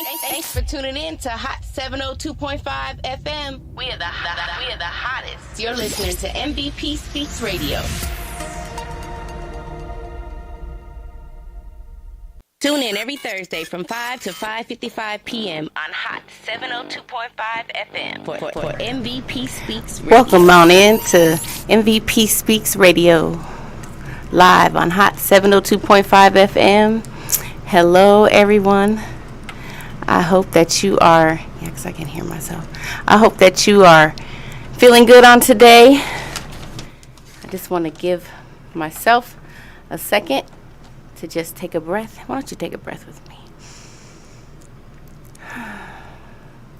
Thanks for tuning in to Hot 702.5 FM. We are the hottest. You're listening to MVP Speaks Radio. Tune in every Thursday from 5 to 5:55 p.m. on Hot 702.5 FM for MVP Speaks Radio. Welcome on in to MVP Speaks Radio, live on Hot 702.5 FM. Hello, everyone. I hope that you are, because I can hear myself. I hope that you are feeling good on today. I just want to give myself a second to just take a breath. Why don't you take a breath with me?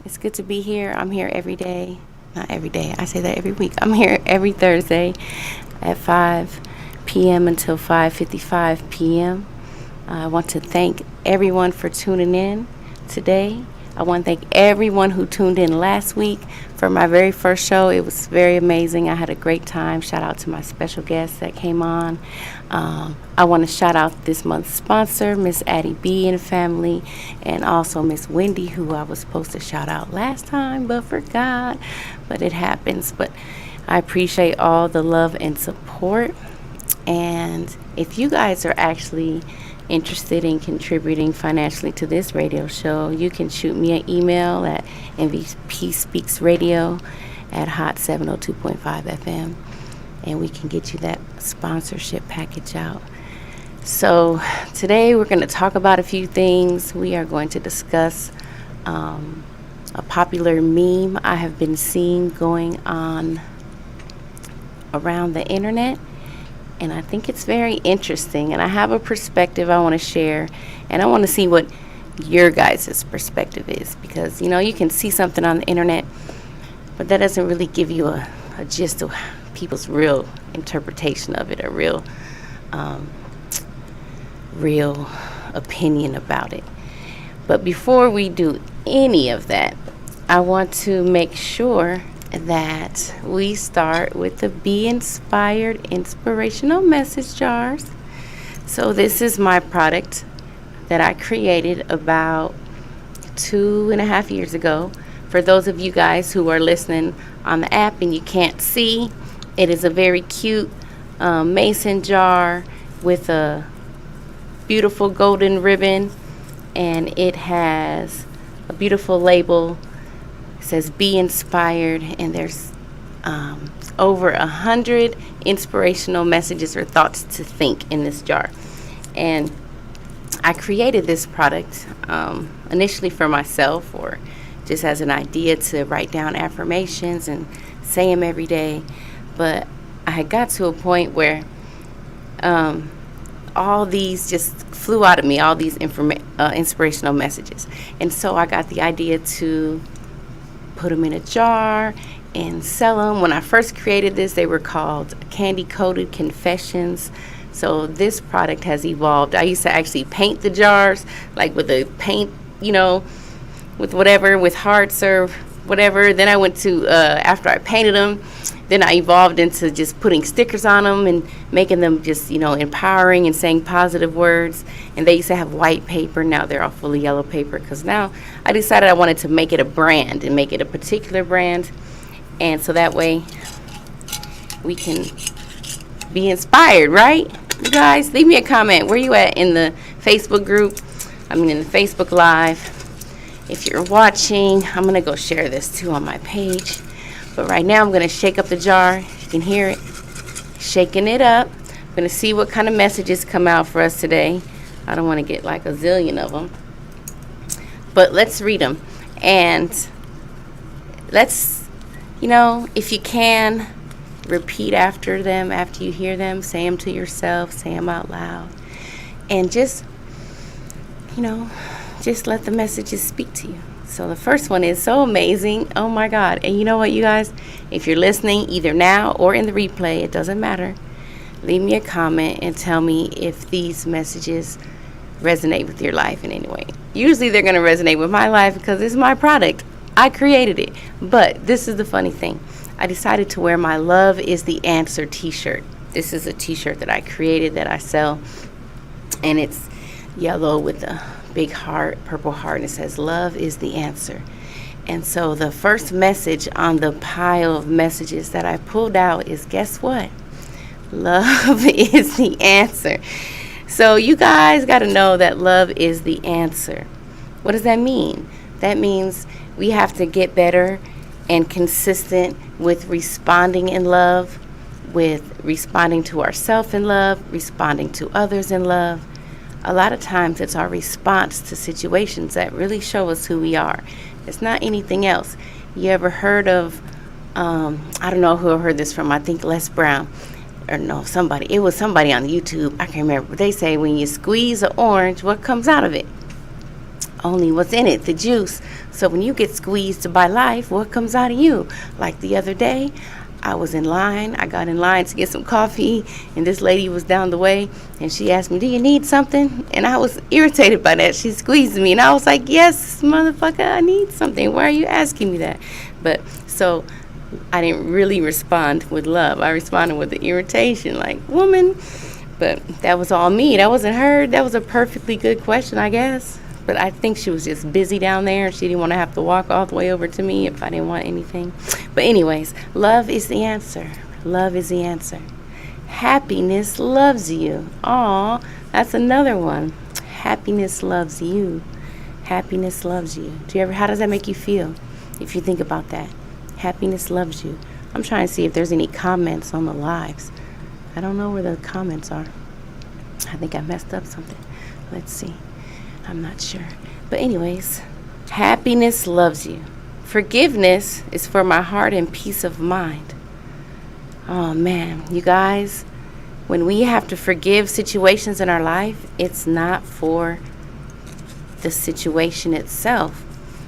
It's good to be here. I'm here every day. Not every day. I say that every week. I'm here every Thursday at 5 p.m. until 5:55 p.m. I want to thank everyone for tuning in today. I want to thank everyone who tuned in last week for my very first show. It was very amazing. I had a great time. Shout out to my special guests that came on. I want to shout out this month's sponsor, Miss Addie B and family, and also Miss Wendy, who I was supposed to shout out last time but forgot. But it happens. But I appreciate all the love and support. And if you guys are actually interested in contributing financially to this radio show, you can shoot me an email at mvpspeaksradio at hot702.5 FM, and we can get you that sponsorship package out. So today we're going to talk about a few things. We are going to discuss a popular meme I have been seeing going on around the internet. And I think it's very interesting, and I have a perspective I want to share, and I want to see what your guys' perspective is, because, you know, you can see something on the internet, but that doesn't really give you a gist of people's real interpretation of it, a real opinion about it. But before we do any of that, I want to make sure that we start with the Be Inspired inspirational message jars. So this is my product that I created about 2.5 years ago. For those of you guys who are listening on the app and you can't see, it is a very cute mason jar with a beautiful golden ribbon, and it has a beautiful label. Says Be Inspired, and there's over 100 inspirational messages or thoughts to think in this jar. And I created this product initially for myself, or just as an idea to write down affirmations and say them every day. But I had got to a point where all these just flew out of me, all these inspirational messages. And so I got the idea to put them in a jar and sell them. When I first created this, they were called Candy Coated Confessions. So this product has evolved. I used to actually paint the jars, like with a paint, you know, with whatever, with hearts or whatever. Then I went to, after I painted them, then I evolved into just putting stickers on them and making them just, you know, empowering and saying positive words. And they used to have white paper. Now they're all fully yellow paper, because now I decided I wanted to make it a brand and make it a particular brand. And so that way we can be inspired, right? You guys, leave me a comment. Where you at in the Facebook group? I mean, in the Facebook Live. If you're watching, I'm going to go share this too on my page. But right now I'm going to shake up the jar. You can hear it. Shaking it up. I'm going to see what kind of messages come out for us today. I don't want to get like a zillion of them. But let's read them. And let's, you know, if you can, repeat after them, after you hear them. Say them to yourself. Say them out loud. And just, you know, just let the messages speak to you. So the first one is so amazing. Oh my God. And you know what, you guys? If you're listening either now or in the replay, it doesn't matter. Leave me a comment and tell me if these messages resonate with your life in any way. Usually they're going to resonate with my life because it's my product. I created it. But this is the funny thing. I decided to wear my Love is the Answer t-shirt. This is a t-shirt that I created that I sell. And it's yellow with a big heart, purple heart, and it says, love is the answer. And so the first message on the pile of messages that I pulled out is, guess what? Love is the answer. So you guys got to know that love is the answer. What does that mean? That means we have to get better and consistent with responding in love, with responding to ourselves in love, responding to others in love. A lot of times it's our response to situations that really show us who we are. It's not anything else. You ever heard of, I don't know who heard this from, I think Les Brown, or no, somebody. It was somebody on YouTube. I can't remember. But they say when you squeeze an orange, what comes out of it? Only what's in it, the juice. So when you get squeezed by life, what comes out of you? Like the other day, I was in line. I got in line to get some coffee, and this lady was down the way, and she asked me, do you need something? And I was irritated by that. She squeezed me, and I was like, yes, motherfucker, I need something. Why are you asking me that? But so I didn't really respond with love. I responded with the irritation, like, woman. But that was all me. That wasn't her. That was a perfectly good question, I guess. But I think she was just busy down there. She didn't want to have to walk all the way over to me if I didn't want anything. But anyways, love is the answer. Love is the answer. Happiness loves you. Aw, that's another one. Happiness loves you. Happiness loves you. How does that make you feel if you think about that? Happiness loves you. I'm trying to see if there's any comments on the lives. I don't know where the comments are. I think I messed up something. Let's see. I'm not sure. But anyways, happiness loves you. Forgiveness is for my heart and peace of mind. Oh man, you guys, when we have to forgive situations in our life, it's not for the situation itself.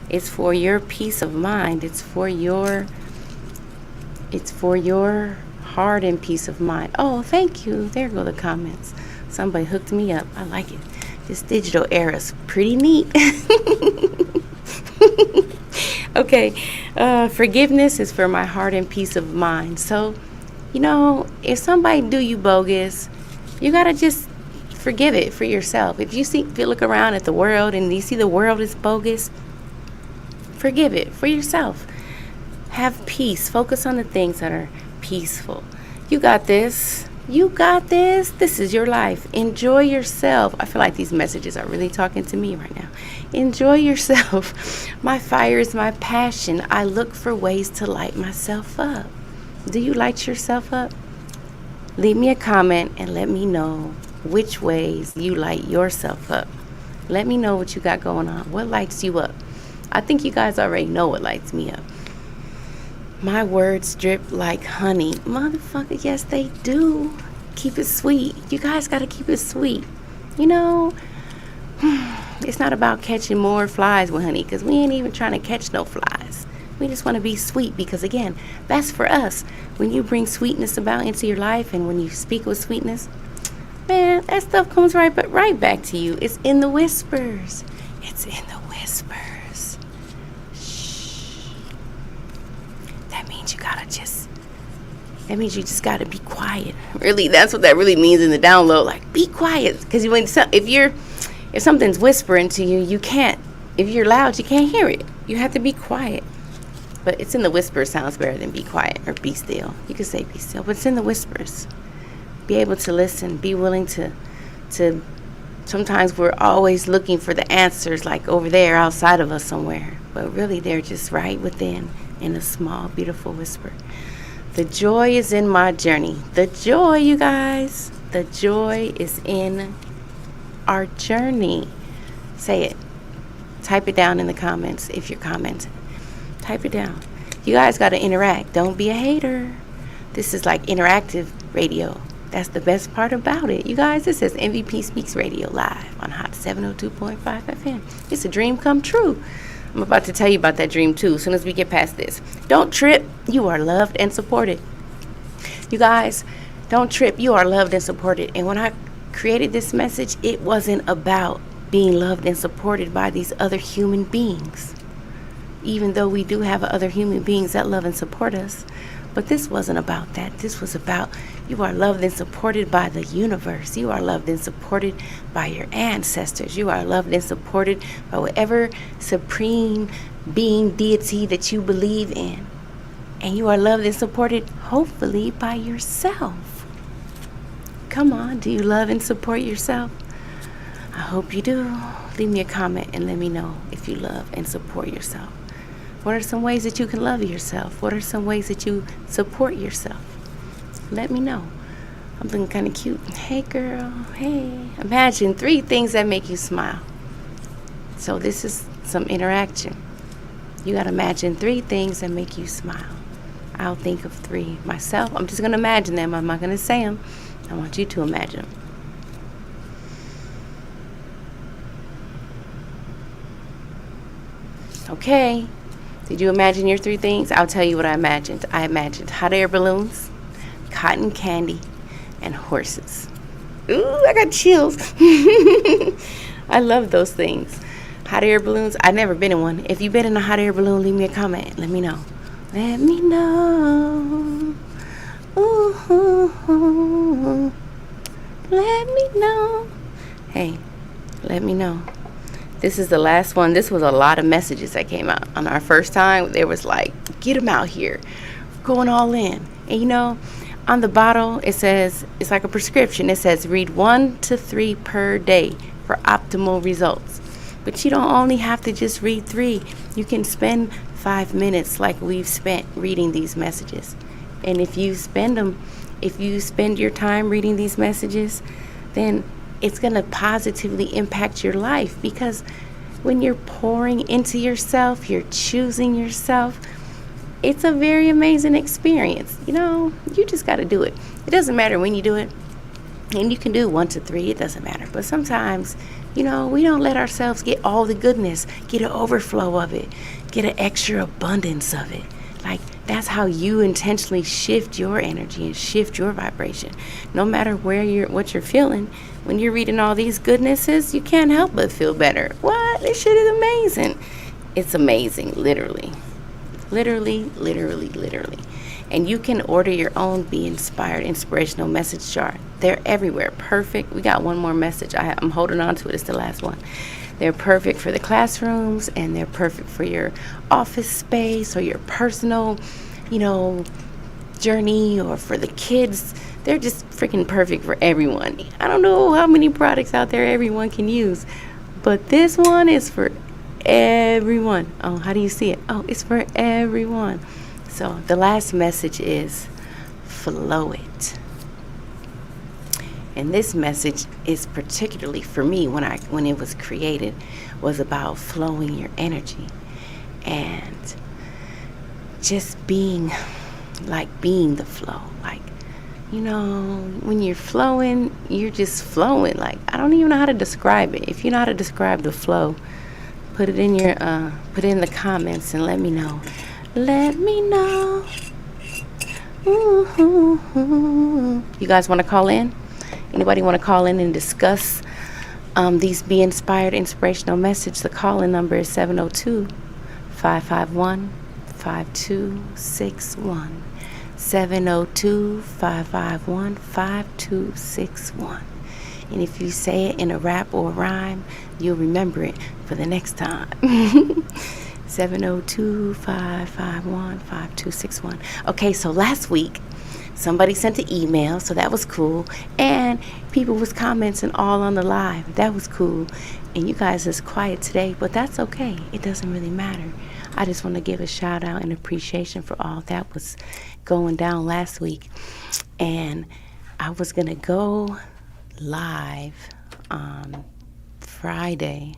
It's for your peace of mind. It's for your heart and peace of mind. Oh, thank you. There go the comments. Somebody hooked me up. I like it. This digital era is pretty neat. Okay. Forgiveness is for my heart and peace of mind. So, if somebody do you bogus, you got to just forgive it for yourself. If you look around at the world and you see the world is bogus, forgive it for yourself. Have peace. Focus on the things that are peaceful. You got this. You got this. This is your life. Enjoy yourself. I feel like these messages are really talking to me right now. Enjoy yourself. My fire is my passion. I look for ways to light myself up. Do you light yourself up? Leave me a comment and let me know which ways you light yourself up. Let me know what you got going on. What lights you up? I think you guys already know what lights me up. My words drip like honey. Motherfucker, yes they do. Keep it sweet. You guys got to keep it sweet. It's not about catching more flies with honey, because we ain't even trying to catch no flies. We just want to be sweet because, again, that's for us. When you bring sweetness about into your life and when you speak with sweetness, man, that stuff comes right back to you. It's in the whispers. It's in the whispers. Shh. That means you just gotta be quiet. Really, that's what that really means in the download. Like, be quiet, because if something's whispering to you, you can't. If you're loud, you can't hear it. You have to be quiet. But it's in the whispers sounds better than be quiet or be still. You could say be still, but it's in the whispers. Be able to listen. Be willing to. Sometimes we're always looking for the answers, like over there outside of us somewhere, but really they're just right within, in a small, beautiful whisper. The joy is in my journey. The joy, you guys. The joy is in our journey. Say it. Type it down in the comments if you're commenting. Type it down. You guys got to interact. Don't be a hater. This is like interactive radio. That's the best part about it. You guys, this is MVP Speaks Radio live on Hot 702.5 FM. It's a dream come true. I'm about to tell you about that dream too as soon as we get past this. Don't trip. You are loved and supported. You guys, don't trip. You are loved and supported. And when I created this message, it wasn't about being loved and supported by these other human beings. Even though we do have other human beings that love and support us. But this wasn't about that. This was about You are loved and supported by the universe. You are loved and supported by your ancestors. You are loved and supported by whatever supreme being, deity that you believe in. And you are loved and supported, hopefully, by yourself. Come on, do you love and support yourself? I hope you do. Leave me a comment and let me know if you love and support yourself. What are some ways that you can love yourself? What are some ways that you support yourself? Let me know. I'm looking kind of cute. Hey, girl. Hey. Imagine 3 things that make you smile. So this is some interaction. You got to imagine 3 things that make you smile. I'll think of 3 myself. I'm just going to imagine them. I'm not going to say them. I want you to imagine them. Okay. Did you imagine your 3 things? I'll tell you what I imagined. I imagined hot air balloons, cotton candy, and horses. Ooh, I got chills. I love those things. Hot air balloons. I've never been in one. If you've been in a hot air balloon, leave me a comment. Let me know. Let me know. Ooh, ooh, ooh. Let me know. Hey, let me know. This is the last one. This was a lot of messages that came out. On our first time, there was like, get them out here. Going all in. And you know, on the bottle, it says, it's like a prescription. It says, read 1 to 3 per day for optimal results. But you don't only have to just read 3. You can spend 5 minutes like we've spent reading these messages. And if you spend your time reading these messages, then it's going to positively impact your life, because when you're pouring into yourself, you're choosing yourself. It's a very amazing experience. You know, you just got to do it. It doesn't matter when you do it. And you can do 1 to 3. It doesn't matter. But sometimes, you know, we don't let ourselves get all the goodness, get an overflow of it, get an extra abundance of it. Like, that's how you intentionally shift your energy and shift your vibration. No matter what you're feeling, when you're reading all these goodnesses, you can't help but feel better. What? This shit is amazing. It's amazing, literally. Literally. And you can order your own Be Inspired inspirational message jar. They're everywhere. Perfect. We got one more message. I'm holding on to it. It's the last one. They're perfect for the classrooms, and they're perfect for your office space or your personal, you know, journey, or for the kids. They're just freaking perfect for everyone. I don't know how many products out there everyone can use, but this one is for everyone. Oh, how do you see it? Oh, it's for everyone. So the last message is flow it. And this message is particularly for me when it was created, was about flowing your energy and just being the flow. Like, you know, when you're flowing, you're just flowing. Like, I don't even know how to describe it. If you know how to describe the flow, put it in the comments and let me know. Let me know. Ooh, ooh, ooh. You guys want to call in? Anybody want to call in and discuss these Be Inspired inspirational message? The call-in number is 702-551-5261. 702-551-5261. And if you say it in a rap or a rhyme, you'll remember it for the next time. 702-551-5261. Okay, so last week, somebody sent an email, so that was cool. And people was commenting all on the live. That was cool. And you guys is quiet today, but that's okay. It doesn't really matter. I just want to give a shout out and appreciation for all that was going down last week. And I was going to go live on Friday,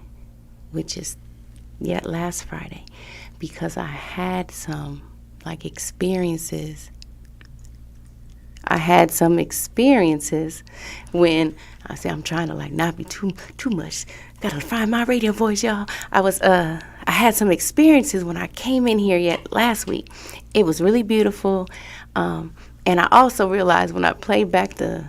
which is last Friday, because I had some experiences. I had some experiences when I say I'm trying to not be too much. Gotta find my radio voice, y'all. I had some experiences when I came in here last week. It was really beautiful, and I also realized when I played back the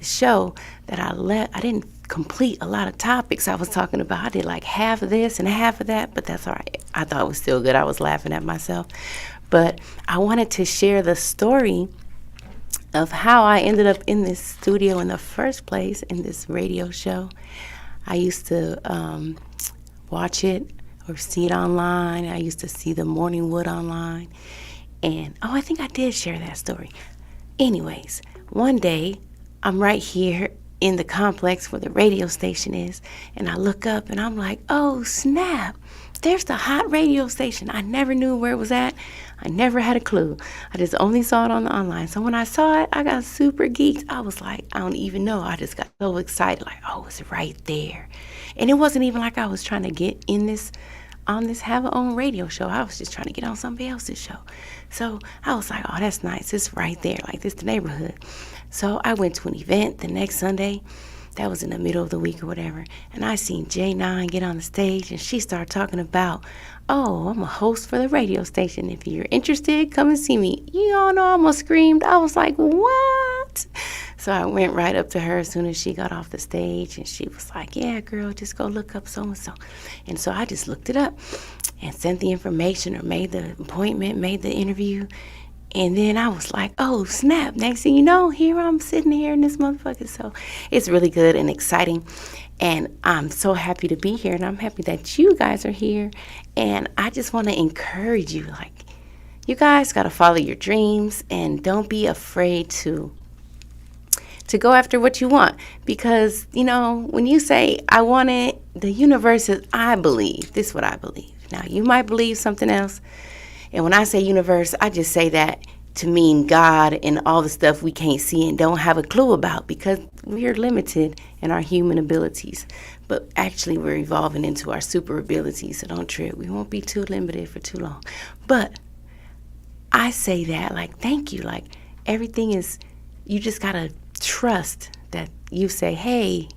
show that I didn't complete a lot of topics I was talking about. I did half of this and half of that, but that's all right. I thought it was still good. I was laughing at myself. But I wanted to share the story of how I ended up in this studio in the first place, in this radio show. I used to watch it or see it online. I used to see the Morning Wood online. And, I think I did share that story. Anyways, one day, I'm right here in the complex where the radio station is, and I look up and I'm like, oh, snap. There's the hot radio station. I never knew where it was at. I never had a clue. I just only saw it on the online. So when I saw it, I got super geeked. I was like, I don't even know. I just got so excited, like, oh, it's right there. And it wasn't even like I was trying to get in this, on this have a own radio show. I was just trying to get on somebody else's show. So I was like, oh, that's nice. It's right there. Like, this the neighborhood. So I went to an event the next Sunday. That was in the middle of the week or whatever. And I seen J9 get on the stage, and she started talking about, oh, I'm a host for the radio station. If you're interested, come and see me. You all know I almost screamed. I was like, what? So I went right up to her as soon as she got off the stage, and she was like, yeah, girl, just go look up so-and-so. And so I just looked it up and sent the information or made the appointment, made the interview. And then I was like, oh, snap. Next thing you know, here I'm sitting here in this motherfucker. So it's really good and exciting. And I'm so happy to be here. And I'm happy that you guys are here. And I just want to encourage you. Like, you guys got to follow your dreams. And don't be afraid to go after what you want. Because, you know, when you say, I want it, the universe is, I believe. This is what I believe. Now, you might believe something else. And when I say universe, I just say that to mean God and all the stuff we can't see and don't have a clue about, because we are limited in our human abilities. But actually, we're evolving into our super abilities, so don't trip. We won't be too limited for too long. But I say that, like, thank you. Like, everything is, you just got to trust that you say, hey,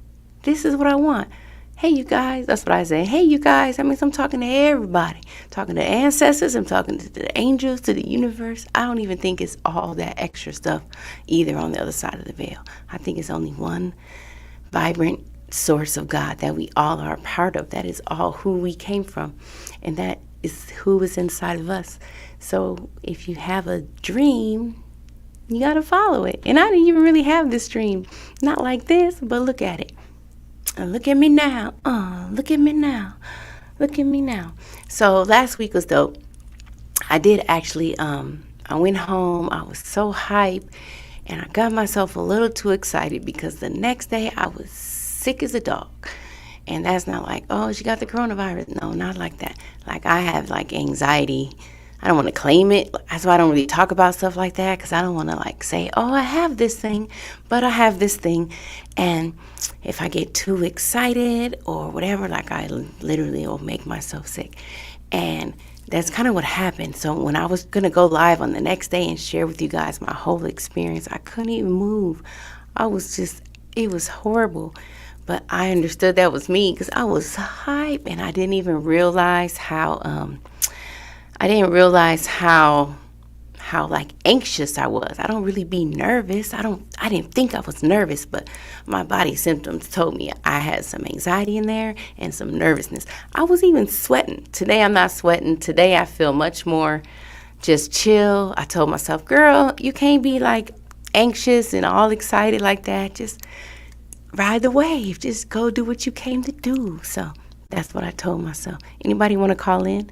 this is what I want. Hey, you guys, that's what I say. Hey, you guys, that means I'm talking to everybody. Talking to ancestors, I'm talking to the angels, to the universe. I don't even think it's all that extra stuff either on the other side of the veil. I think it's only one vibrant source of God that we all are a part of. That is all who we came from. And that is who is inside of us. So if you have a dream, you got to follow it. And I didn't even really have this dream. Not like this, but look at it. Look at me now. Look at me now. Look at me now. So last week was dope. I did actually, I went home. I was so hyped. And I got myself a little too excited because the next day I was sick as a dog. And that's not like, oh, she got the coronavirus. No, not like that. Like, I have, like, anxiety. I don't want to claim it. That's why I don't really talk about stuff like that, because I don't want to, like, say, oh, I have this thing, but I have this thing. And if I get too excited or whatever, like, I literally will make myself sick. And that's kind of what happened. So when I was going to go live on the next day and share with you guys my whole experience, I couldn't even move. I was just, it was horrible. But I understood that was me because I was hype, and I didn't even realize how, like, anxious I was. I don't really be nervous. I didn't think I was nervous, but my body symptoms told me I had some anxiety in there and some nervousness. I was even sweating. Today I'm not sweating. Today I feel much more just chill. I told myself, girl, you can't be like anxious and all excited like that. Just ride the wave. Just go do what you came to do. So that's what I told myself. Anybody want to call in?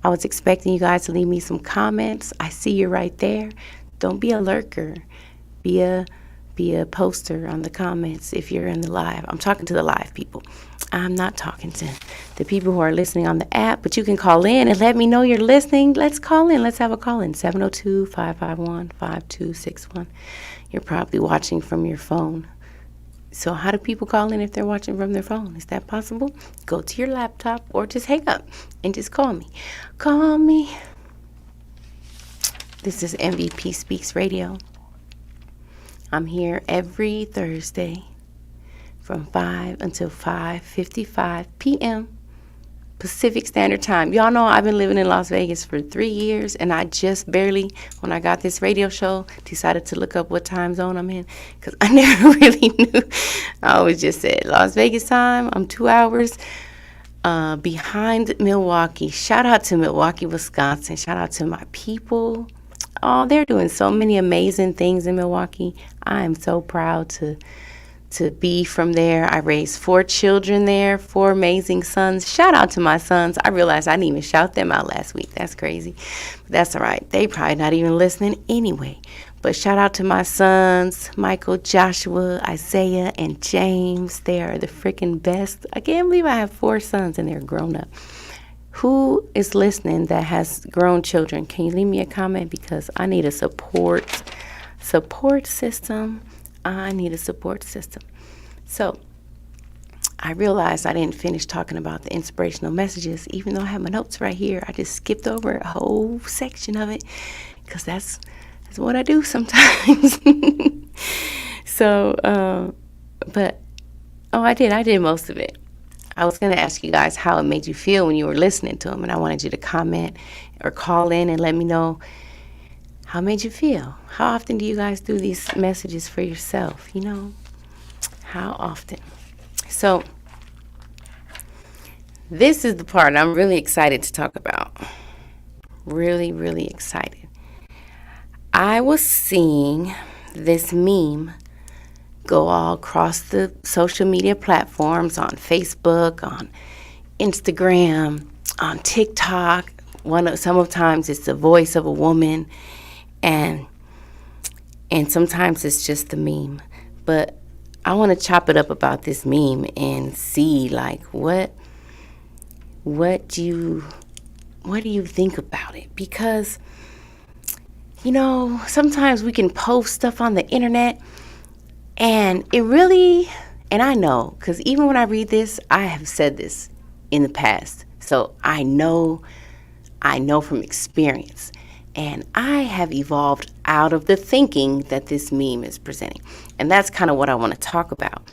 I was expecting you guys to leave me some comments. I see you right there. Don't be a lurker. Be a poster on the comments if you're in the live. I'm talking to the live people. I'm not talking to the people who are listening on the app, but you can call in and let me know you're listening. Let's call in. Let's have a call in. 702-551-5261. You're probably watching from your phone. So how do people call in if they're watching from their phone? Is that possible? Go to your laptop or just hang up and just call me. Call me. This is MVP Speaks Radio. I'm here every Thursday from 5 until 5:55 p.m. Pacific Standard Time. Y'all know I've been living in Las Vegas for 3 years, and I just barely, when I got this radio show, decided to look up what time zone I'm in, because I never really knew. I always just said Las Vegas time. I'm 2 hours behind Milwaukee. Shout out to Milwaukee, Wisconsin. Shout out to my people. Oh, they're doing so many amazing things in Milwaukee. I am so proud to be from there. I raised 4 children there, 4 amazing sons. Shout out to my sons. I realized I didn't even shout them out last week. That's crazy. But that's all right. They probably not even listening anyway. But shout out to my sons, Michael, Joshua, Isaiah, and James. They are the freaking best. I can't believe I have 4 sons and they're grown up. Who is listening that has grown children? Can you leave me a comment? Because I need a support system. I need a support system. So I realized I didn't finish talking about the inspirational messages, even though I have my notes right here. I just skipped over a whole section of it because that's what I do sometimes. So, I did most of it. I was going to ask you guys how it made you feel when you were listening to them, and I wanted you to comment or call in and let me know how it made you feel. How often do you guys do these messages for yourself? How often? So this is the part I'm really excited to talk about. Really, really excited. I was seeing this meme go all across the social media platforms, on Facebook, on Instagram, on TikTok. Sometimes it's the voice of a woman, and sometimes it's just the meme. But I want to chop it up about this meme and see what do you think about it? Because sometimes we can post stuff on the internet and it really, and I know, because even when I read this, I have said this in the past. So I know from experience. And I have evolved out of the thinking that this meme is presenting. And that's kind of what I want to talk about.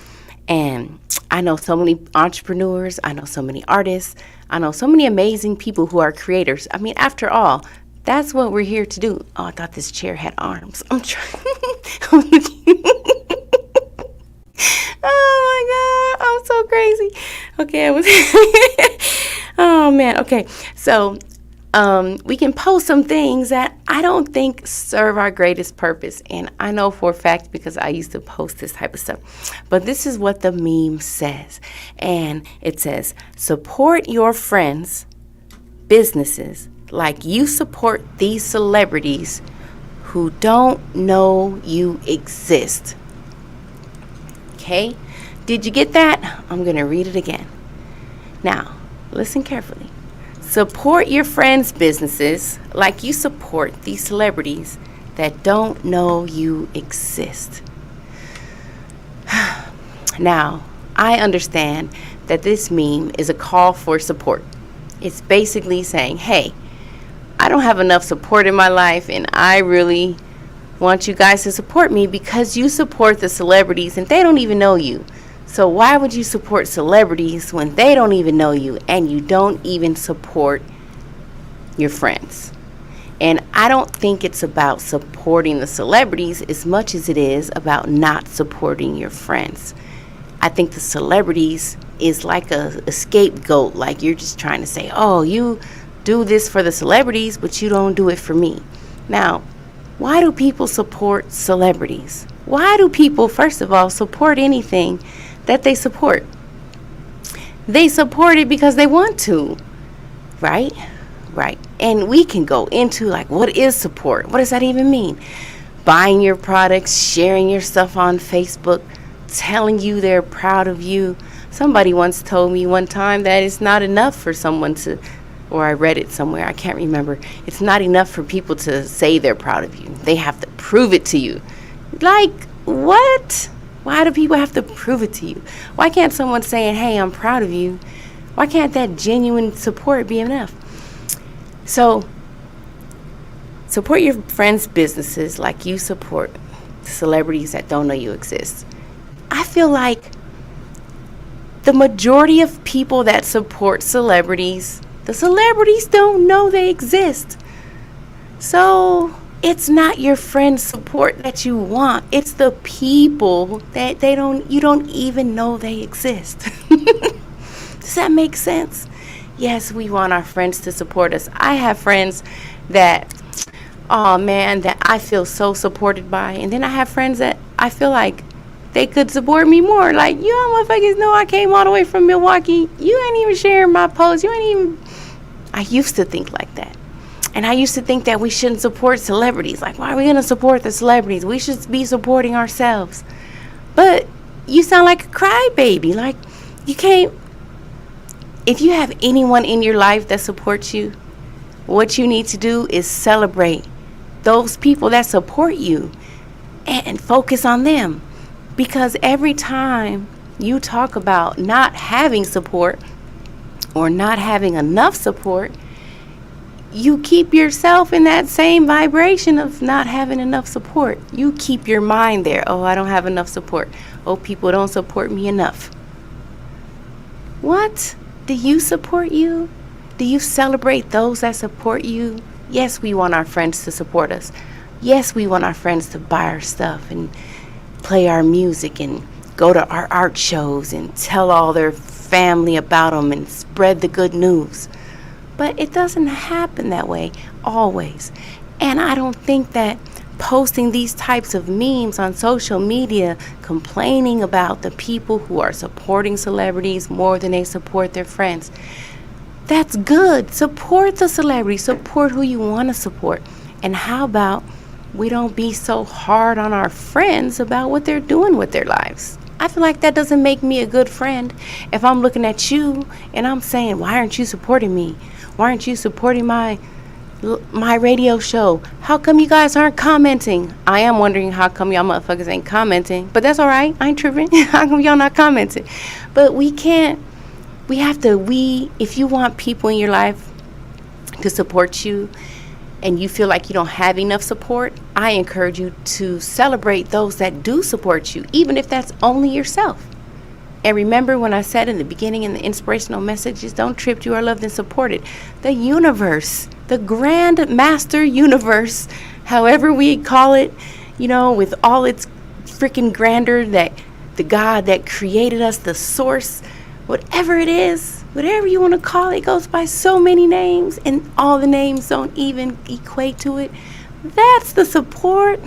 And I know so many entrepreneurs. I know so many artists. I know so many amazing people who are creators. I mean, after all, that's what we're here to do. Oh, I thought this chair had arms. I'm trying. Oh my God, I'm so crazy. Okay, oh man. Okay, so we can post some things that I don't think serve our greatest purpose. And I know for a fact because I used to post this type of stuff. But this is what the meme says. And it says, support your friends, businesses, like you support these celebrities who don't know you exist. Okay? Did you get that? I'm going to read it again. Now, listen carefully. Support your friends' businesses like you support these celebrities that don't know you exist. Now, I understand that this meme is a call for support. It's basically saying, hey, I don't have enough support in my life, and I really want you guys to support me because you support the celebrities and they don't even know you. So why would you support celebrities when they don't even know you and you don't even support your friends? And I don't think it's about supporting the celebrities as much as it is about not supporting your friends. I think the celebrities is like a scapegoat, like you're just trying to say, oh, you do this for the celebrities, but you don't do it for me. Now, why do people support celebrities? Why do people, first of all, support anything that they support? They support it because they want to, right? Right. And we can go into like, what is support? What does that even mean? Buying your products, sharing your stuff on Facebook, telling you they're proud of you. Somebody once told me one time that it's not enough for someone to, or I read it somewhere, I can't remember. It's not enough for people to say they're proud of you. They have to prove it to you. Like, what? Why do people have to prove it to you? Why can't someone saying, hey, I'm proud of you? Why can't that genuine support be enough? So, support your friends' businesses like you support celebrities that don't know you exist. I feel like the majority of people that support celebrities, the celebrities don't know they exist. So it's not your friend's support that you want. It's the people that you don't even know they exist. Does that make sense? Yes, we want our friends to support us. I have friends that, oh man, that I feel so supported by. And then I have friends that I feel like they could support me more. Like, you all motherfuckers know I came all the way from Milwaukee. You ain't even sharing my posts. You ain't even. I used to think like that. And I used to think that we shouldn't support celebrities. Like, why are we going to support the celebrities? We should be supporting ourselves. But you sound like a crybaby. Like, you can't. If you have anyone in your life that supports you, what you need to do is celebrate those people that support you and focus on them. Because every time you talk about not having support or not having enough support, you keep yourself in that same vibration of not having enough support. You keep your mind there. Oh, I don't have enough support. Oh, people don't support me enough. What? Do you support you? Do you celebrate those that support you? Yes, we want our friends to support us. Yes, we want our friends to buy our stuff and play our music and go to our art shows and tell all their family about them and spread the good news. But it doesn't happen that way always. And I don't think that posting these types of memes on social media complaining about the people who are supporting celebrities more than they support their friends, that's good. Support the celebrity. Support who you want to support. And how about we don't be so hard on our friends about what they're doing with their lives? I feel like that doesn't make me a good friend if I'm looking at you and I'm saying, why aren't you supporting me? Why aren't you supporting my radio show? How come you guys aren't commenting? I am wondering how come y'all motherfuckers ain't commenting. But that's all right. I ain't tripping. How come y'all not commenting? But if you want people in your life to support you and you feel like you don't have enough support, I encourage you to celebrate those that do support you, even if that's only yourself. And remember when I said in the beginning in the inspirational messages, don't trip, you are loved and supported. The universe, the grand master universe, however we call it, with all its freaking grandeur, that the God that created us, the source, whatever it is, whatever you want to call it, goes by so many names and all the names don't even equate to it. That's the support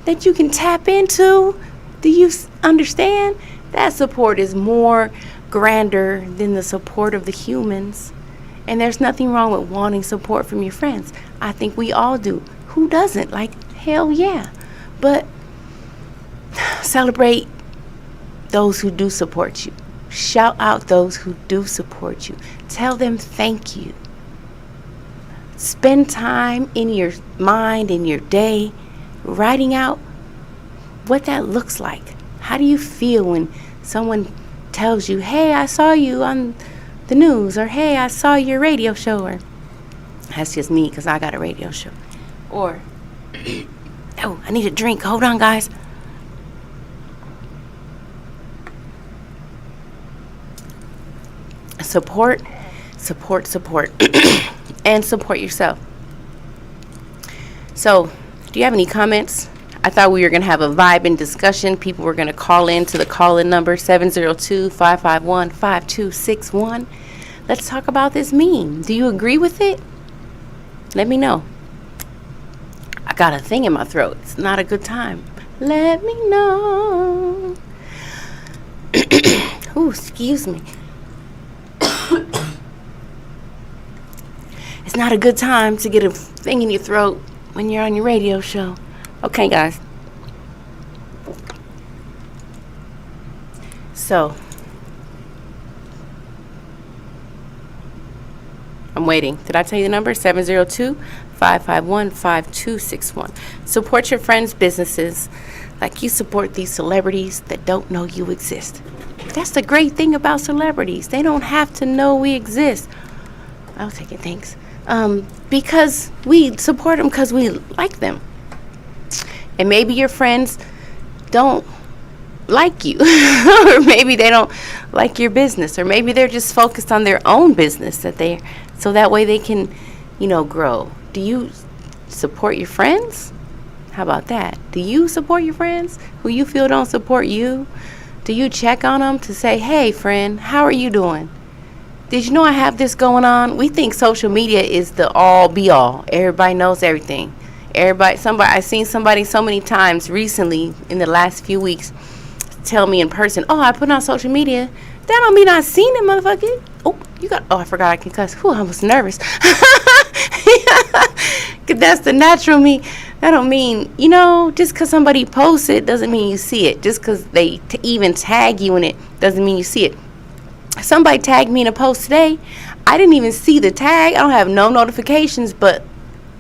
that you can tap into. Do you understand? That support is more grander than the support of the humans. And there's nothing wrong with wanting support from your friends. I think we all do. Who doesn't? Like, hell yeah. But celebrate those who do support you. Shout out those who do support you. Tell them thank you. Spend time in your mind, in your day, writing out what that looks like. How do you feel when someone tells you, hey, I saw you on the news, or hey, I saw your radio show, or that's just me because I got a radio show. Or, oh, I need a drink. Hold on, guys. Support, and support yourself. So, do you have any comments? I thought we were going to have a vibe and discussion. People were going to call in to the call-in number 702-551-5261. Let's talk about this meme. Do you agree with it? Let me know. I got a thing in my throat. It's not a good time. Let me know. Ooh, excuse me. It's not a good time to get a thing in your throat when you're on your radio show. Okay, guys. So, I'm waiting. Did I tell you the number? 702-551-5261. Support your friends' businesses like you support these celebrities that don't know you exist. That's the great thing about celebrities. They don't have to know we exist. I'll take it, thanks. Because we support them because we like them. And maybe your friends don't like you. Or maybe they don't like your business. Or maybe they're just focused on their own business so that way they can, grow. Do you support your friends? How about that? Do you support your friends who you feel don't support you? Do you check on them to say, hey, friend, how are you doing? Did you know I have this going on? We think social media is the all be all. Everybody knows everything. I seen somebody so many times recently in the last few weeks tell me in person, oh, I put it on social media. That don't mean I seen it, motherfucker. I forgot I can cuss. Whew, I was nervous. That's the natural me. That don't mean, just because somebody posts it doesn't mean you see it. Just because they even tag you in it doesn't mean you see it. Somebody tagged me in a post today. I didn't even see the tag. I don't have no notifications, but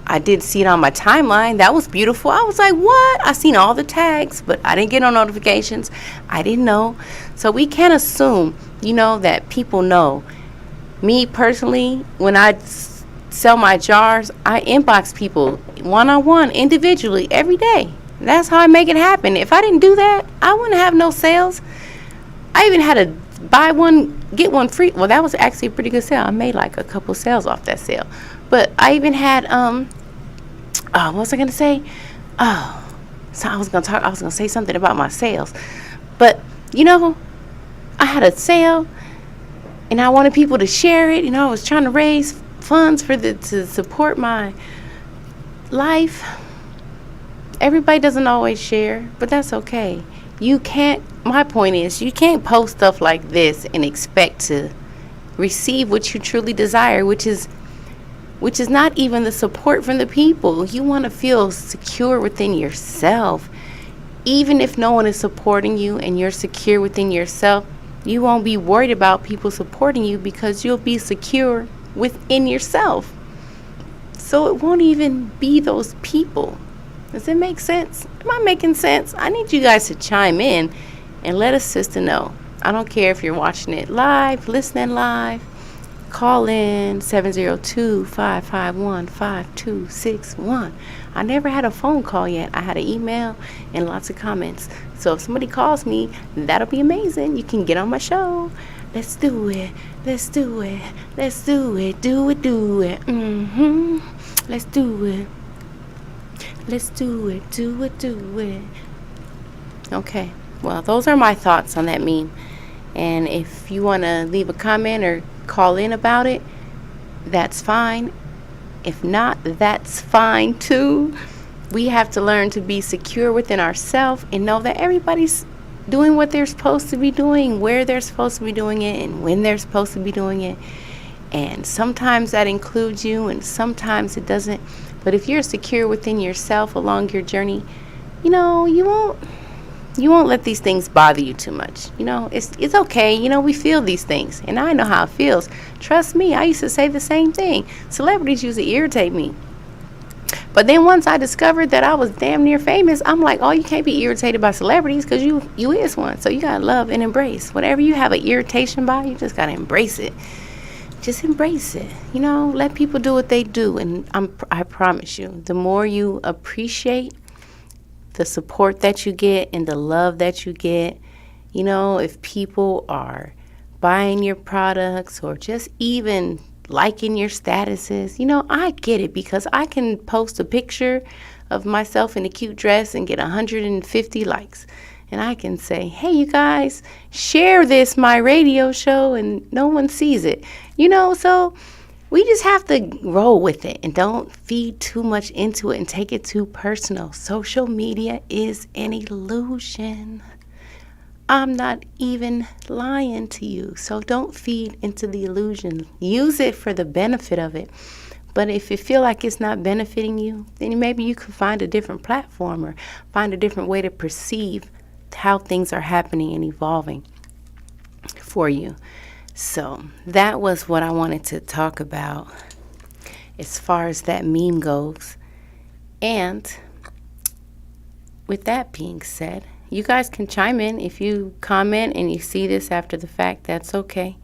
I did see it on my timeline. That was beautiful. I was like, what? I seen all the tags, but I didn't get no notifications. I didn't know. So we can't assume, that people know. Me personally, when I sell my jars, I inbox people one-on-one, individually, every day. That's how I make it happen. If I didn't do that, I wouldn't have no sales. I even had to buy one, get one free. Well, that was actually a pretty good sale. I made like a couple sales off that sale. But I even had, what was I going to say? So I was going to say something about my sales. But, I had a sale and I wanted people to share it. I was trying to raise funds to support my life. Everybody doesn't always share, but that's okay. My point is, you can't post stuff like this and expect to receive what you truly desire, which is not even the support from the people. You want to feel secure within yourself. Even if no one is supporting you and you're secure within yourself, you won't be worried about people supporting you because you'll be secure within yourself. So it won't even be those people. Does it make sense? Am I making sense? I need you guys to chime in and let a sister know. I don't care if you're watching it live, listening live. Call in 702-551-5261. I never had a phone call yet. I had an email and lots of comments. So if somebody calls me, that'll be amazing. You can get on my show. Let's do it. Let's do it. Let's do it. Do it. Do it. Let's do it. Let's do it. Do it. Do it. Okay. Well, those are my thoughts on that meme. And if you want to leave a comment or call in about it, that's fine. If not, that's fine too. We have to learn to be secure within ourselves and know that everybody's doing what they're supposed to be doing, where they're supposed to be doing it, and when they're supposed to be doing it. And sometimes that includes you and sometimes it doesn't. But if you're secure within yourself along your journey, you won't let these things bother you too much. It's okay. We feel these things. And I know how it feels. Trust me, I used to say the same thing. Celebrities used to irritate me. But then once I discovered that I was damn near famous, I'm like, oh, you can't be irritated by celebrities because you is one. So you got to love and embrace. Whatever you have an irritation by, you just got to embrace it. Just embrace it. Let people do what they do. And I promise you, the more you appreciate the support that you get and the love that you get, if people are buying your products or just even liking your statuses, I get it because I can post a picture of myself in a cute dress and get 150 likes. And I can say, hey, you guys, share this, my radio show, and no one sees it. So we just have to roll with it and don't feed too much into it and take it too personal. Social media is an illusion. I'm not even lying to you. So don't feed into the illusion. Use it for the benefit of it. But if you feel like it's not benefiting you, then maybe you can find a different platform or find a different way to perceive how things are happening and evolving for you. So that was what I wanted to talk about as far as that meme goes. And with that being said, you guys can chime in. If you comment and you see this after the fact, that's okay.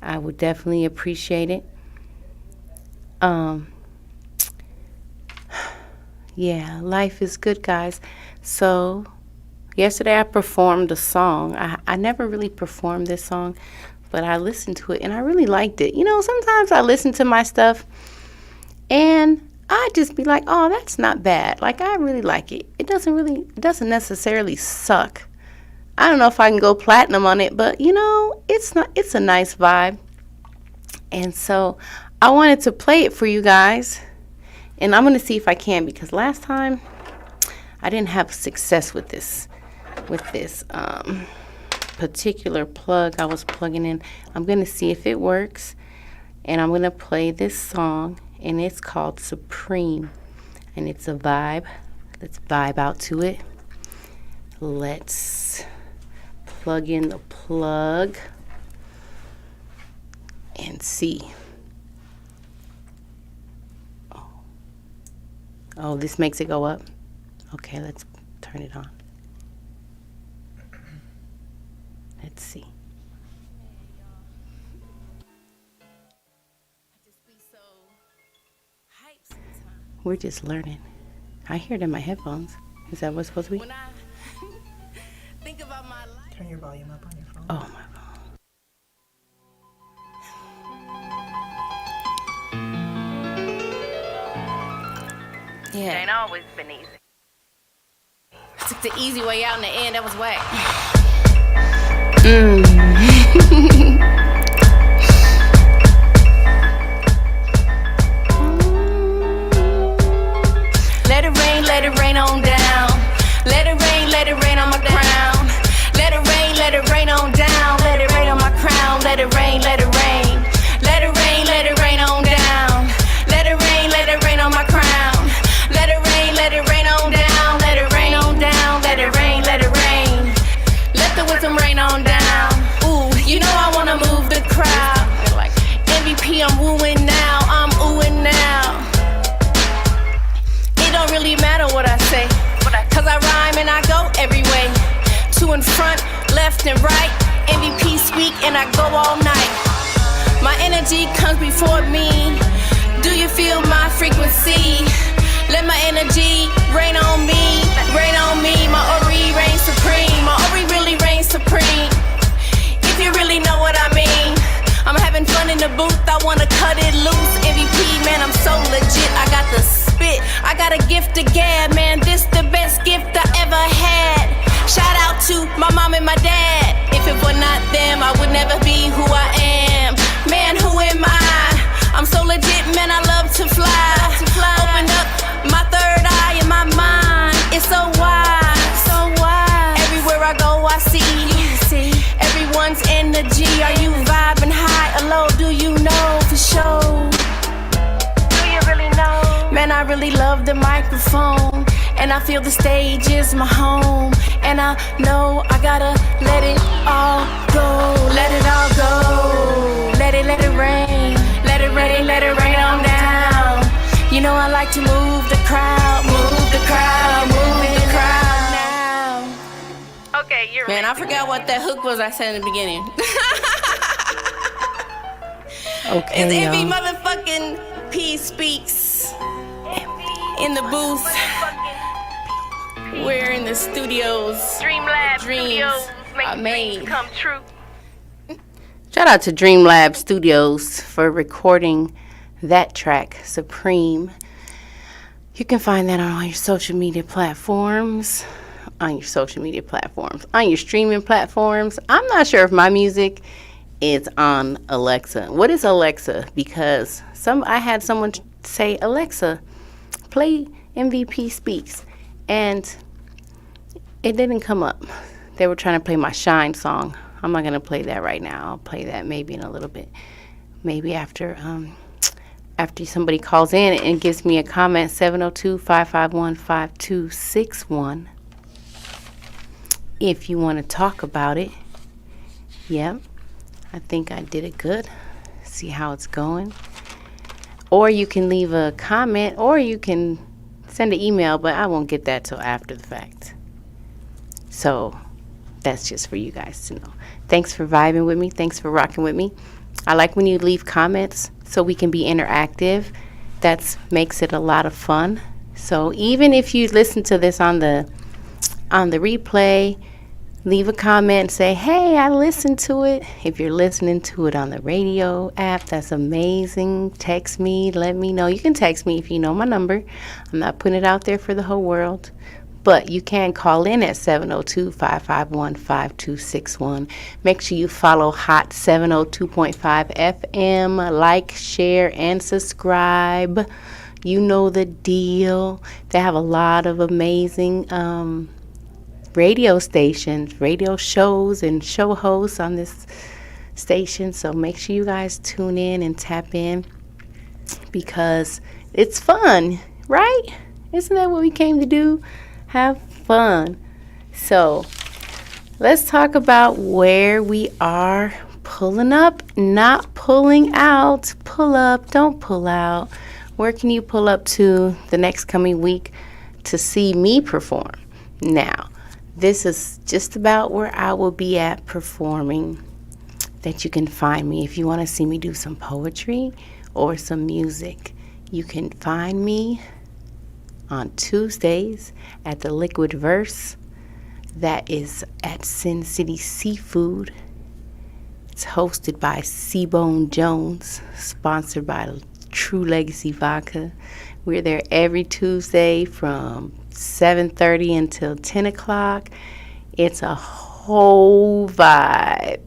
I would definitely appreciate it. Yeah, life is good, guys. So yesterday I performed a song. I never really performed this song, but I listened to it and I really liked it. Sometimes I listen to my stuff and I just be like, oh, that's not bad. Like, I really like it. It doesn't necessarily suck. I don't know if I can go platinum on it, but it's a nice vibe. And so I wanted to play it for you guys And I'm going to see if I can, because last time I didn't have success with this particular plug I was plugging in. I'm going to see if it works, and I'm going to play this song, and it's called Supreme, and it's a vibe. Let's vibe out to it. Let's plug in the plug and see. Oh, this makes it go up. Okay, let's turn it on. Let's see. We're just learning. I hear it in my headphones. Is that what's supposed to be? When I think about my life. Turn your volume up on your phone. Oh, my phone. Yeah. It ain't always been easy. I took the easy way out in the end. That was whack. Let it rain on down. Let it rain on my crown. Let it rain on down. Let it rain on my crown. Let it rain, let it rain. Let it rain on down. Let it rain on my crown. Let it rain on down. Let it rain on down. Let it rain, let it rain. Let the wisdom rain on down. Ooh, you know I wanna move the crowd. MVP, I'm wooing now. I'm oohing now. It don't really matter what I say, cause I rhyme and I go every way. To and front, left and right. MVP speak and I go all night. My energy comes before me. Do you feel my frequency? Let my energy rain on me, rain on me. My Ori reigns supreme, my Ori really reigns supreme. If you really know what I mean, I'm having fun in the booth, I wanna cut it loose. MVP, man, I'm so legit, I got the spit. I got a gift to gab, man, this the best gift I ever had. Shout out to my mom and my dad. If it were not them, I would never be who I am. Man, who am I? I'm so legit, man, I love to fly. Open up my third eye and my mind. It's so wide, so wide. Everywhere I go, I see everyone's energy. Are you vibing high or low? Do you know for sure? Do you really know? Man, I really love the microphone, and I feel the stage is my home. And I know I gotta let it all go. Let it all go. Let it rain. Let it rain, let it rain on down. You know I like to move the crowd, move the crowd, move the crowd now. Okay, you're Man, right. I forgot what that hook was I said in the beginning. Okay, It's y'all. Envy motherfucking P speaks in the booth. We're in the studios. Dreamlab Dreams Studios are make made. dreams come true. Shout out to Dreamlab Studios for recording that track, Supreme. You can find that on all your social media platforms. On your streaming platforms. I'm not sure if my music is on Alexa. What is Alexa? Because I had someone say, Alexa, play MVP Speaks. And it didn't come up. They were trying to play my Shine song. I'm not going to play that right now. I'll play that maybe in a little bit. Maybe after somebody calls in and gives me a comment, 702-551-5261. If you want to talk about it. Yep. I think I did it good. See how it's going. Or you can leave a comment, or you can send an email, but I won't get that till after the fact. So that's just for you guys to know. Thanks for vibing with me. Thanks for rocking with me. I like when you leave comments so we can be interactive. That makes it a lot of fun. So even if you listen to this on the replay, leave a comment and say, hey, I listened to it. If you're listening to it on the radio app, that's amazing. Text me, let me know. You can text me if you know my number. I'm not putting it out there for the whole world. But you can call in at 702-551-5261. Make sure you follow Hot 702.5 FM. Like, share, and subscribe. You know the deal. They have a lot of amazing radio stations, radio shows, and show hosts on this station. So make sure you guys tune in and tap in because it's fun, right? Isn't that what we came to do? Have fun. So let's talk about where we are pulling up, not pulling out. Pull up, don't pull out. Where can you pull up to the next coming week to see me perform? Now, this is just about where I will be at performing that you can find me. If you want to see me do some poetry or some music, you can find me on Tuesdays at the Liquid Verse. That is at Sin City Seafood. It's hosted by Seabone Jones, sponsored by True Legacy Vodka. We're there every Tuesday from 7:30 until 10 o'clock. It's a whole vibe.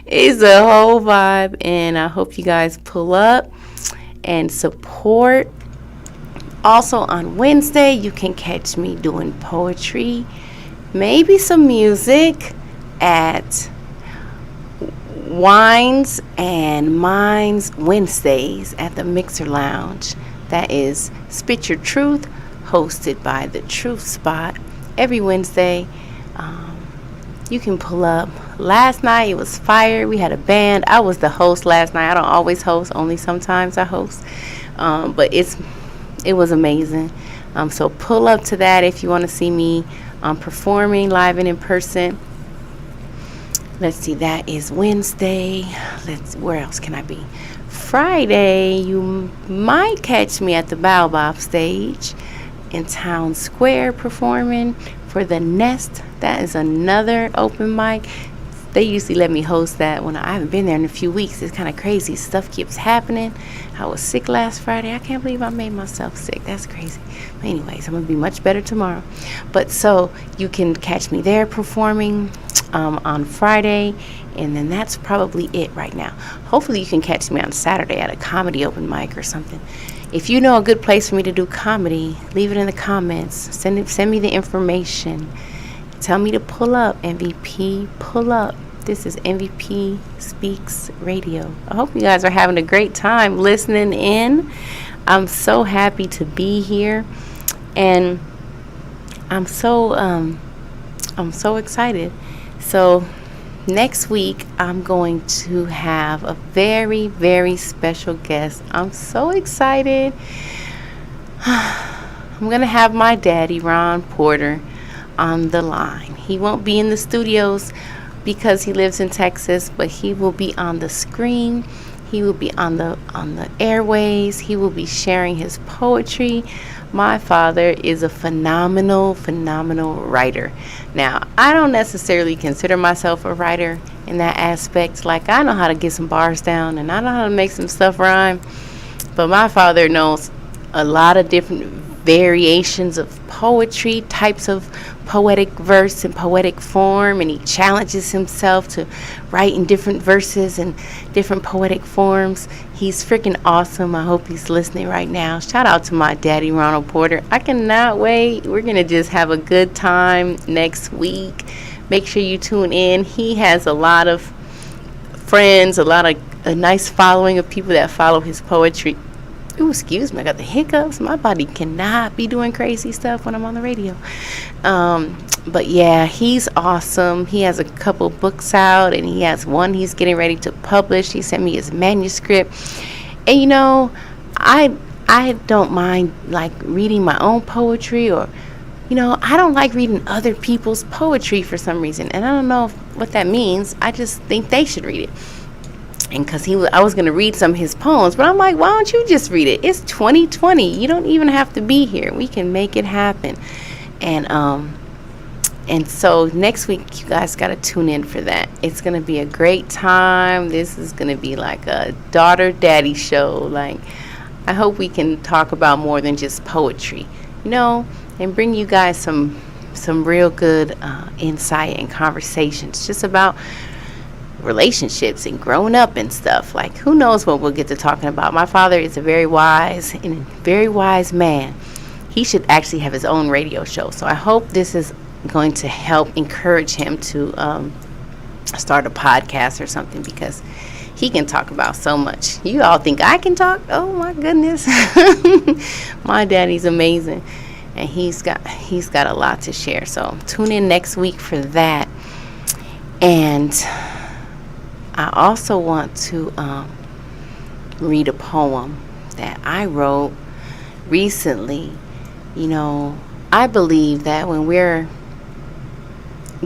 It's a whole vibe, and I hope you guys pull up and support. Also on Wednesday, you can catch me doing poetry, maybe some music at Wines and Minds Wednesdays at the Mixer Lounge. That is Spit Your Truth, hosted by The Truth Spot. Every Wednesday, you can pull up. Last night, it was fire. We had a band. I was the host last night. I don't always host, only sometimes I host. But it was amazing. So pull up to that if you want to see me performing live and in person. Let's see, that is Wednesday. Where else can I be? Friday, you might catch me at the Baobab stage in Town Square performing for The Nest. That is another open mic. They usually let me host that when I haven't been there in a few weeks. It's kind of crazy. Stuff keeps happening. I was sick last Friday. I can't believe I made myself sick. That's crazy. But anyways, I'm going to be much better tomorrow. But so you can catch me there performing on Friday. And then that's probably it right now. Hopefully you can catch me on Saturday at a comedy open mic or something. If you know a good place for me to do comedy, leave it in the comments. Send me the information. Tell me to pull up. MVP, pull up. This is MVP Speaks Radio. I hope you guys are having a great time listening in. I'm so happy to be here, and I'm so excited. So next week I'm going to have a very, very special guest. I'm so excited. I'm going to have my daddy, Ron Porter, on the line. He won't be in the studios because he lives in Texas, but he will be on the screen. He will be on the airways. He will be sharing his poetry. My father is a phenomenal writer. Now, I don't necessarily consider myself a writer in that aspect. Like, I know how to get some bars down and I know how to make some stuff rhyme, but my father knows a lot of different variations of poetry, types of poetic verse and poetic form, and he challenges himself to write in different verses and different poetic forms. He's freaking awesome. I hope he's listening right now. Shout out to my daddy, Ronald Porter. I cannot wait. We're going to just have a good time next week. Make sure you tune in. He has a lot of friends, a nice following of people that follow his poetry. Ooh, excuse me, I got the hiccups. My body cannot be doing crazy stuff when I'm on the radio. But yeah, he's awesome. He has a couple books out, and he has one he's getting ready to publish. He sent me his manuscript. And you know, I don't mind like reading my own poetry, or you know, I don't like reading other people's poetry for some reason. And I don't know what that means. I just think they should read it. And because I was going to read some of his poems, but I'm like, why don't you just read it? It's 2020. You don't even have to be here. We can make it happen. And so next week, you guys got to tune in for that. It's going to be a great time. This is going to be like a daughter-daddy show. Like, I hope we can talk about more than just poetry, you know, and bring you guys some real good insight and conversations just about relationships and growing up and stuff. Like, who knows what we'll get to talking about. My father is a very wise man. He should actually have his own radio show. So I hope this is going to help encourage him to start a podcast or something, because he can talk about so much. You all think I can talk? Oh my goodness. My daddy's amazing, and he's got a lot to share. So tune in next week for that. And I also want to read a poem that I wrote recently. You know, I believe that when we're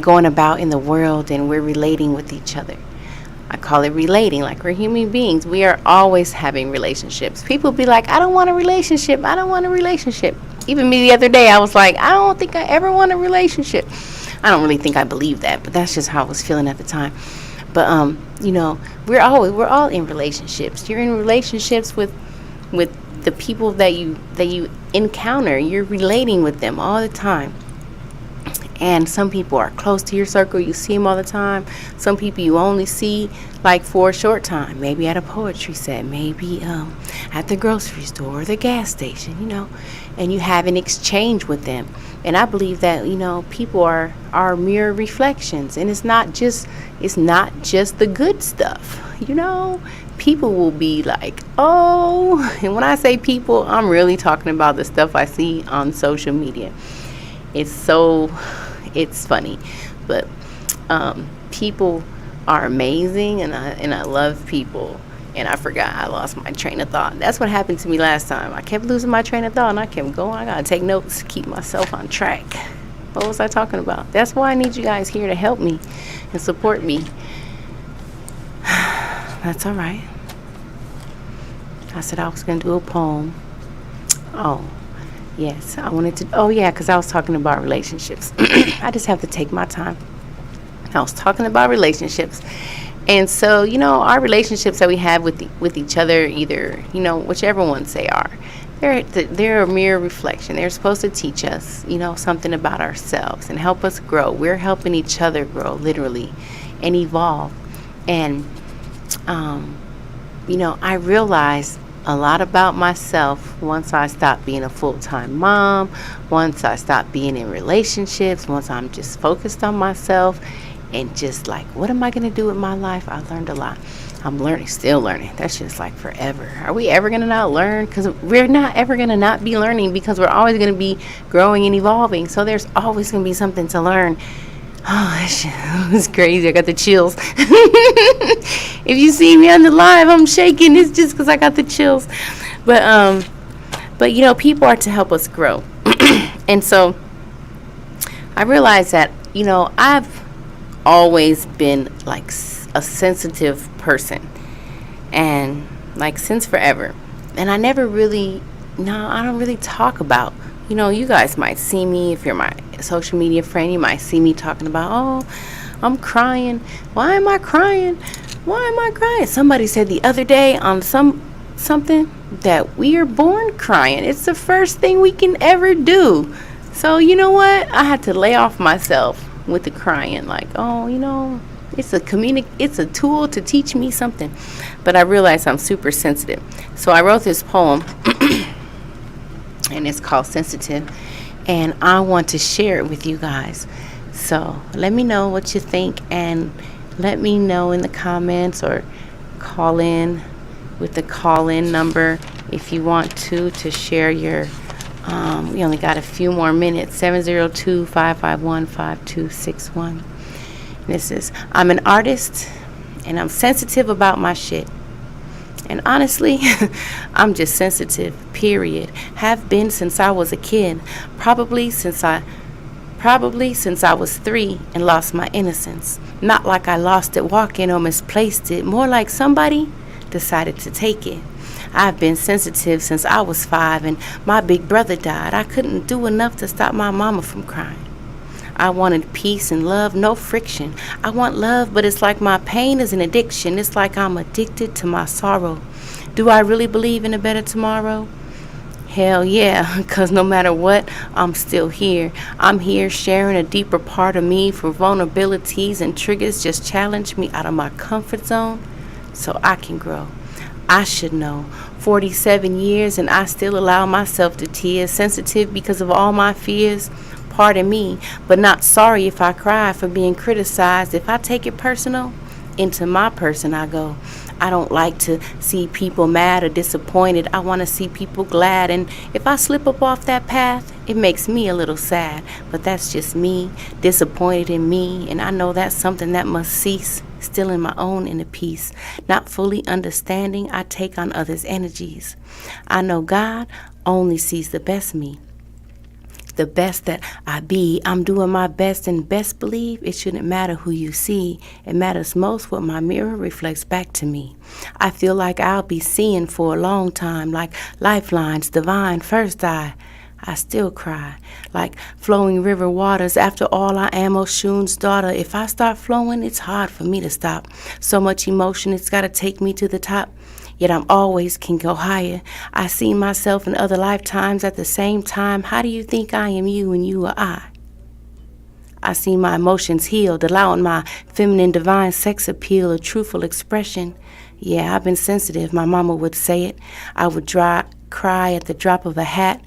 going about in the world and we're relating with each other, I call it relating, like we're human beings. We are always having relationships. People be like, I don't want a relationship. I don't want a relationship. Even me the other day, I was like, I don't think I ever want a relationship. I don't really think I believe that, but that's just how I was feeling at the time. But you know, we're all in relationships. You're in relationships with the people that you encounter. You're relating with them all the time. And some people are close to your circle. You see them all the time. Some people you only see like for a short time. Maybe at a poetry set. Maybe at the grocery store or the gas station, you know. And you have an exchange with them. And I believe that, you know, people are mirror reflections. And it's not just the good stuff, you know. People will be like, oh. And when I say people, I'm really talking about the stuff I see on social media. It's funny, but people are amazing, and I love people. And I forgot, I lost my train of thought. That's what happened to me last time. I kept losing my train of thought, and I kept going. I gotta take notes to keep myself on track. What was I talking about? That's why I need you guys here to help me and support me. That's all right. I said I was gonna do a poem. Oh. Yes, I wanted to. Oh, yeah, because I was talking about relationships. I just have to take my time. I was talking about relationships. And so, you know, our relationships that we have with each other, either, you know, whichever ones they are, they're a mere reflection. They're supposed to teach us, you know, something about ourselves and help us grow. We're helping each other grow, literally, and evolve. And, you know, I realized a lot about myself once I stopped being a full-time mom, once I stopped being in relationships, once I'm just focused on myself and just like, what am I going to do with my life? I learned a lot. I'm learning, still learning. That's just like forever. Are we ever going to not learn? Because we're not ever going to not be learning, because we're always going to be growing and evolving. So there's always going to be something to learn. Oh, that shit was crazy. I got the chills. If you see me on the live, I'm shaking. It's just because I got the chills. But you know, people are to help us grow. And so I realized that, you know, I've always been like a sensitive person, and like since forever. And I never really, I don't really talk about, you know, you guys might see me, if you're my social media friend, you might see me talking about, oh, I'm crying. Why am I crying? Why am I crying? Somebody said the other day on something that we are born crying. It's the first thing we can ever do. So you know what? I had to lay off myself with the crying. Like, oh, you know, it's a tool to teach me something. But I realized I'm super sensitive. So I wrote this poem, and it's called Sensitive. And I want to share it with you guys. So let me know what you think, and let me know in the comments, or call in with the call-in number if you want to share your, we only got a few more minutes, 702-551-5261. This is, I'm an artist, and I'm sensitive about my shit. And honestly, I'm just sensitive, period. Have been since I was a kid. Probably since I was 3 and lost my innocence. Not like I lost it walking or misplaced it. More like somebody decided to take it. I've been sensitive since I was 5 and my big brother died. I couldn't do enough to stop my mama from crying. I wanted peace and love, no friction. I want love, but it's like my pain is an addiction. It's like I'm addicted to my sorrow. Do I really believe in a better tomorrow? Hell yeah, because no matter what, I'm still here. I'm here sharing a deeper part of me, for vulnerabilities and triggers just challenge me out of my comfort zone so I can grow. I should know. 47 years and I still allow myself to tear, sensitive because of all my fears. Pardon me, but not sorry if I cry for being criticized. If I take it personal, into my person I go. I don't like to see people mad or disappointed. I want to see people glad. And if I slip up off that path, it makes me a little sad. But that's just me, disappointed in me. And I know that's something that must cease. Still in my own inner peace. Not fully understanding, I take on others' energies. I know God only sees the best me. The best that I be. I'm doing my best, and best believe it shouldn't matter who you see. It matters most what my mirror reflects back to me. I feel like I'll be seeing for a long time, like lifelines divine first eye. I still cry, like flowing river waters. After all, I am Oshun's daughter. If I start flowing, it's hard for me to stop. So much emotion, it's gotta take me to the top. Yet I'm always can go higher. I see myself in other lifetimes at the same time. How do you think I am you and you are I? I see my emotions healed, allowing my feminine divine sex appeal, a truthful expression. Yeah, I've been sensitive, my mama would say it. I would cry at the drop of a hat.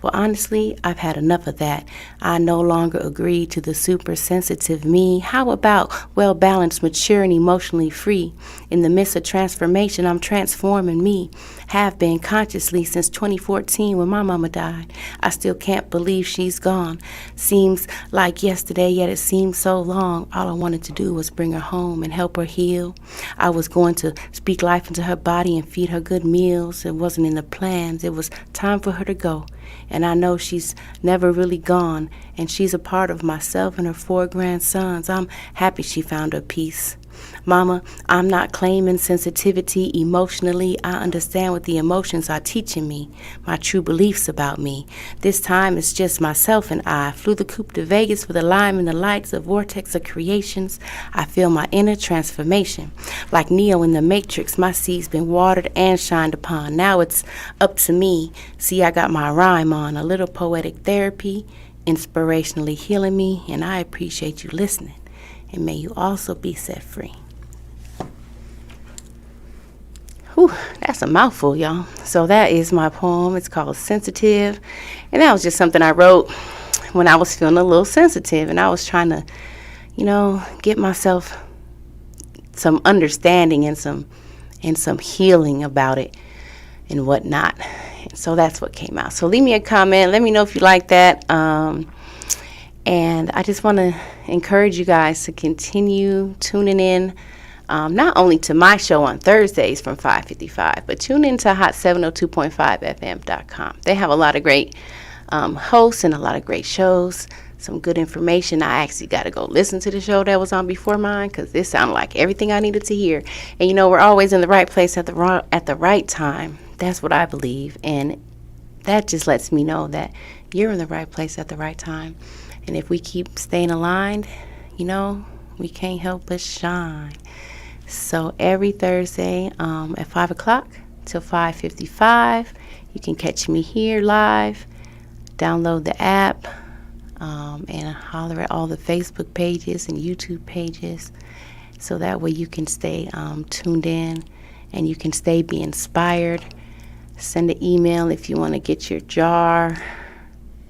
Well, honestly, I've had enough of that. I no longer agree to the super sensitive me. How about well-balanced, mature, and emotionally free? In the midst of transformation, I'm transforming me. Have been consciously since 2014 when my mama died. I still can't believe she's gone. Seems like yesterday, yet it seems so long. All I wanted to do was bring her home and help her heal. I was going to speak life into her body and feed her good meals. It wasn't in the plans. It was time for her to go. And I know she's never really gone, and she's a part of myself and her 4 grandsons. I'm happy she found her peace. Mama, I'm not claiming sensitivity emotionally. I understand what the emotions are teaching me, my true beliefs about me. This time it's just myself and I. Flew the coop to Vegas for the lime and the lights, a vortex of creations. I feel my inner transformation. Like Neo in the Matrix, my seed's been watered and shined upon. Now it's up to me. See, I got my rhyme on, a little poetic therapy, inspirationally healing me, and I appreciate you listening. And may you also be set free. Whew, that's a mouthful, y'all. So that is my poem. It's called Sensitive. And that was just something I wrote when I was feeling a little sensitive. And I was trying to, get myself some understanding and some healing about it and whatnot. And so that's what came out. So leave me a comment. Let me know if you like that. And I just want to encourage you guys to continue tuning in, not only to my show on Thursdays from 5:55, but tune in to hot702.5fm.com. They have a lot of great hosts and a lot of great shows, some good information. I actually got to go listen to the show that was on before mine because this sounded like everything I needed to hear. And, we're always in the right place at the right time. That's what I believe. And that just lets me know that you're in the right place at the right time. And if we keep staying aligned, we can't help but shine. So every Thursday at 5 o'clock till 5:55, you can catch me here live. Download the app and holler at all the Facebook pages and YouTube pages. So that way you can stay tuned in and you can be inspired. Send an email if you want to get your jar.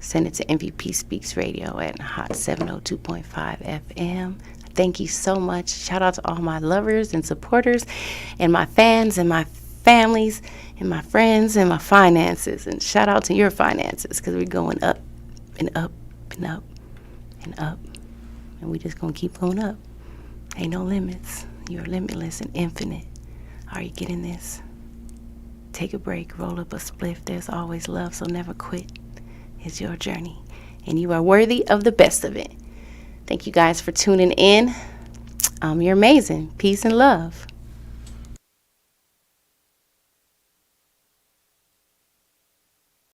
Send it to MVP Speaks Radio at Hot 702.5 FM. Thank you so much. Shout out to all my lovers and supporters and my fans and my families and my friends and my finances. And shout out to your finances because we're going up and up and up and up. And we're just going to keep going up. Ain't no limits. You're limitless and infinite. Are you getting this? Take a break. Roll up a spliff. There's always love, so never quit. It's your journey, and you are worthy of the best of it. Thank you guys for tuning in. You're amazing. Peace and love.